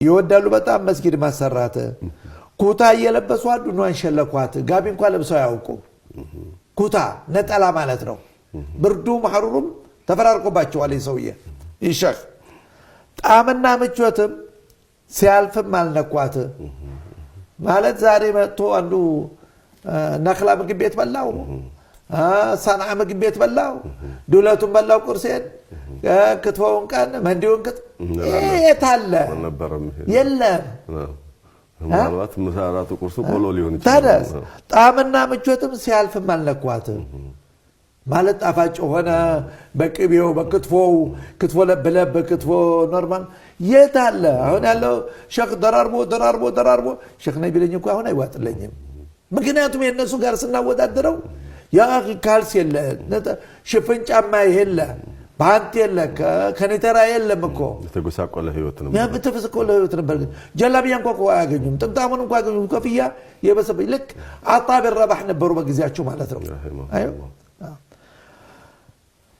ይወዳሉ በጣም መስጊድ ማሰራት ኩታ እየለበሱ አዱኗን ሸለኳት ጋቢ እንኳን ለብሰው ያውቁ ኩታ ነጠላ ማለት ነው ብርዱም ሐሩሩም ተፈራርቆባቸዋል ይሰውየ ይሸህ ጣምና ምቾትም ሲያልፍም አልነኳት ማለት ዛሬ መጥቶ አንዱ ነክላ ምግብ ቤት በላው ሰንዓ ምግብ ቤት በላው ዱለቱን በላው ቁርሴን ክትፎውን ቀን መንዲውን ከት የታለ የለም ማለት መሳራቱ ቁርሱ ቆሎ ሊሆን ይችላል ጣምና ምቾትም ሲያልፍም አልነኳት ማለት ጣፋጭ ሆነ በቅቤው በክትፎው ክትፎ ለበለብ ክትፎ ኖርማል የታለ አሁን ያለው ሸክ ደራርቦ ሸክ ነይ ቢለኝ እኮ አሁን አይዋጥልኝም ምክንያቱም የነሱ ጋር ስናወዳደረው ያ ካልስ የለ ሽፍን ጫማ የለ ባንት የለ ከነተራ የለም እኮ ተጎሳቆለ ህይወት ነው ያ በተፈስቆለ ህይወት ነበር ጀላቢያ እንኳን ያገኙም ጥምጣሙን እንኳን ያገኙም ከፍያ የበሰበ ልክ አጣብ الربح ነበሩ በጊዜያቸው ማለት ነው አዩ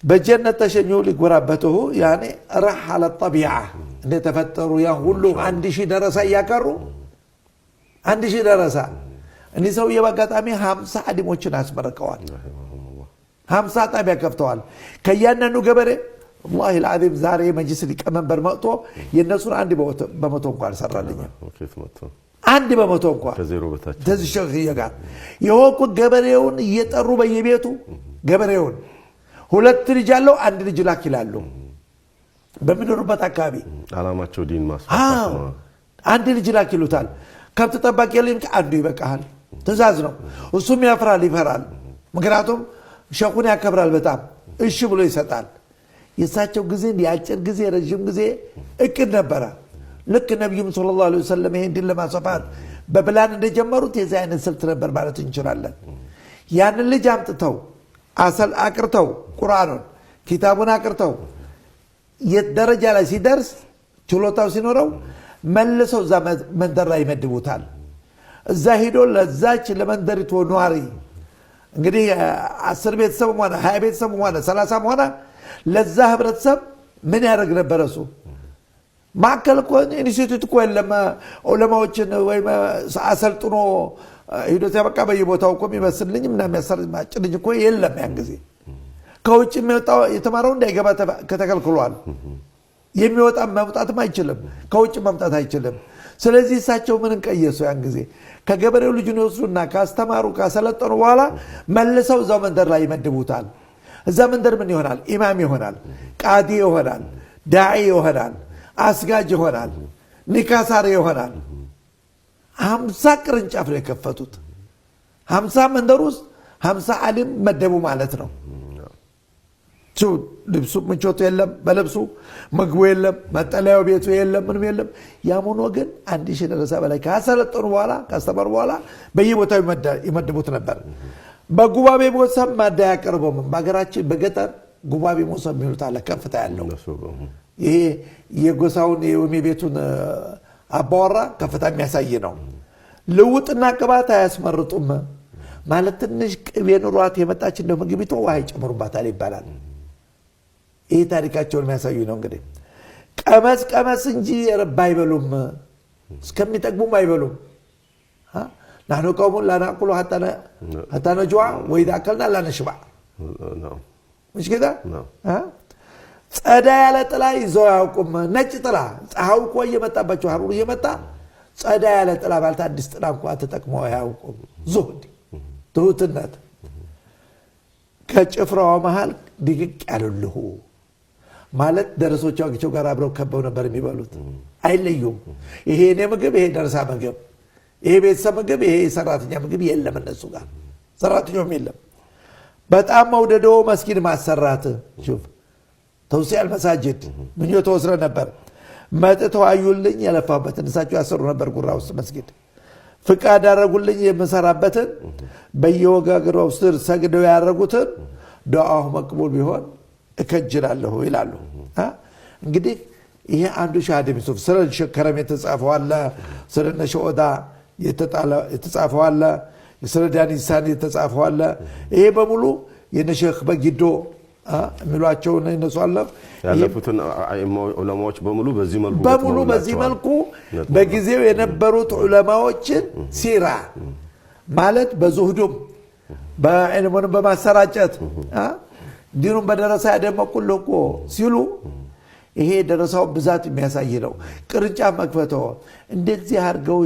በጀነት ተሸኙ ሊጎራበቱ ያኔ رحل الطبيعه እንደ ተፈጠሩ ያ ሁሉ 1000 ደረሳ ያቀሩ 1000 ደረሳ እንዴ ሰው የባጋጣሚ 50 አዲሞችን አስመረቀዋል 50 ጣቢያ ከፍተዋል ከያነኑ ገበሬ والله العظيم ዛሬ መጅልስ ሊቀመንበር መጥቶ የነሱን 1 በመቶ እንኳን ሰራልኝ አንድ በመቶ እንኳን ከዜሮ በታች ተዝሸህ ይጋር የወቁ ገበሬውን እየጠሩ በየቤቱ ገበሬውን ሁለት ልጅ ያለው አንድ ልጅ ላክ ይላሉ በሚኖርበት አካባቢ አላማቸው ዲን ማስፋፋት ነው አንድ ልጅ ላክ ይሉታል ከብት ጠባቂ የለም አንዱ ይበቃል ትእዛዝ ነው እሱም ያፍራል ይፈራል ምክንያቱም ሸኹን ያከብራል በጣም እሺ ብሎ ይሰጣል የሳቸው ጊዜ ያጭር ጊዜ ረጅም ጊዜ እቅድ ነበር ልክ ነብዩ ሰለላሁ ዐለይሂ ወሰለም ይሄን ዲን ለማስፋፋት በፕላን እንደጀመሩት የዚህ አይነት ስልት ነበር ማለት እንችላለን ያን ልጅ አምጥተው አሰል አቅርተው ቁርአኑን ኪታቡን አቅርተው የደረጃ ላይ ሲደርስ ችሎታው ሲኖረው መልሰው መንደር ላይ ይመድቡታል እዛ ሄዶ ለዛች ለመንደሪቱ ኗሪ እንግዲህ 10 ቤተሰብ ሆነ 20 ቤተሰብ ሆነ 30 ሆነ ለዛ ህብረተሰብ ምን ያደርግ ነበር እሱ ማከል ኮን ኢንስቲትዩት እኮ የለም ዑለማዎችን ወይ አሰልጥኖ ሄዶ ተበቃ በየቦታው ቆም ይመስልኝ እና የሚያሰር ማጭልኝ እኮ የለም ያን ጊዜ ከውጭ የሚወጣው የተማረው እንዳይገባ ከተከልክሏል የሚወጣ መምጣትም አይችልም ከውጭ መምጣት አይችልም ስለዚህ እሳቸው ምን እንቀየሱ ያን ጊዜ ከገበሬው ልጅ ነው ወስዱና ካስተማሩ ካሰለጠኑ በኋላ መልሰው እዛው መንደር ላይ ይመድቡታል እዛ መንደር ምን ይሆናል ኢማም ይሆናል ቃዲ ይሆናል ዳዒ ይሆናል አስጋጅ ይሆናል ንካሳሪ ይሆናል 50 ቅርንጫፍ ላይ ከፈቱት 50 መንደር ውስጥ 50 ዓሊም መደቡ ማለት ነው ልብሱ ምቾት የለም በልብሱ ምግቡ የለም መጠለያው ቤቱ የለም ምንም የለም ያሞኖ ግን 1000 ደረሳ በላይ ካሰለጠኑ በኋላ ካስተማሩ በኋላ በየቦታው ይመድቡት ነበር በጉባቤ ሞሰብ ማዳ ያቀርበው በአገራችን በገጠር ጉባቤ ሞሰብ የሚሉት አለ ከፍታ ያለው ይሄ የጎሳውን የቤቱን አባወራ ከፍታ የሚያሳይ ነው ልውጥና ቅባት አያስመርጡም ማለት ትንሽ ቅቤ ኑሯት የመጣች እንደው ምግቢቱ ውሃ ይጨምሩባታል ይባላል ይሄ ታሪካቸውን የሚያሳዩ ነው እንግዲህ ቀመስ እንጂ ረባ አይበሉም እስከሚጠግቡም አይበሉም نحن قوم لا نأكل حتى نجوع وإذا أكلنا لا نشبع مش كده؟ ጸዳ ያለ ጥላ ይዘው ያውቁም ነጭ ጥላ ፀሐው እኮ እየመጣባቸው ሐሩር እየመጣ ጸዳ ያለ ጥላ ማለት አዲስ ጥላ እንኳን ተጠቅመው ያውቁም ዙህድ ትሁትነት ከጭፍራው መሃል ድቅቅ ያሉልሁ ማለት ደረሶቻቸው ጋር አብረው ከበው ነበር የሚበሉት አይለዩም ይሄ የኔ ምግብ ይሄ ደረሳ ምግብ ይሄ ቤተሰብ ምግብ ይሄ ሰራተኛ ምግብ የለም እነሱ ጋር ሰራተኛውም የለም በጣም መውደደው መስጊድ ማሰራት ሹፍ توسيع المساجد من يتوسر نبر ما تتوايولن يلفابتن እሳቸው ያሰሩ ነበር ጉራ ውስጥ መስጊድ ፍቃድ አረጉልኝ የመሰራበትን በየወጋገራው ስር ሰግደው ያረጉትን ዱዓው መቅቡል ቢሆን እከጅላለሁ ይላሉ እንግዲህ ይሄ አንዱ ሻሃደ ቢሱፍ ስለ ሸከረም የተጻፈው አለ ስለ ነሽኦዳ የተጻፈው አለ ስለ ዳኒሳን የተጻፈው አለ ይሄ በሙሉ የነሸኽ በጊዶ የሚሏቸው እነሱ አለ ያለፉትን ዑለማዎች በሙሉ በዚህ መልኩ በጊዜው የነበሩት ዑለማዎችን ሲራ ማለት በዙህዱም በዕልሙንም በማሰራጨት ዲኑን በደረሳ ያደመቁልህ እኮ ሲሉ ይሄ ደረሳው ብዛት የሚያሳይ ነው። ቅርንጫፍ መክፈተው እንደዚህ አድርገው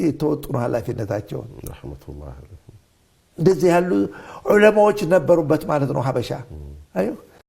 የተወጡ ነው ኃላፊነታቸው። እንደዚህ ያሉ ዑለማዎች ነበሩበት ማለት ነው ሀበሻ። አዩ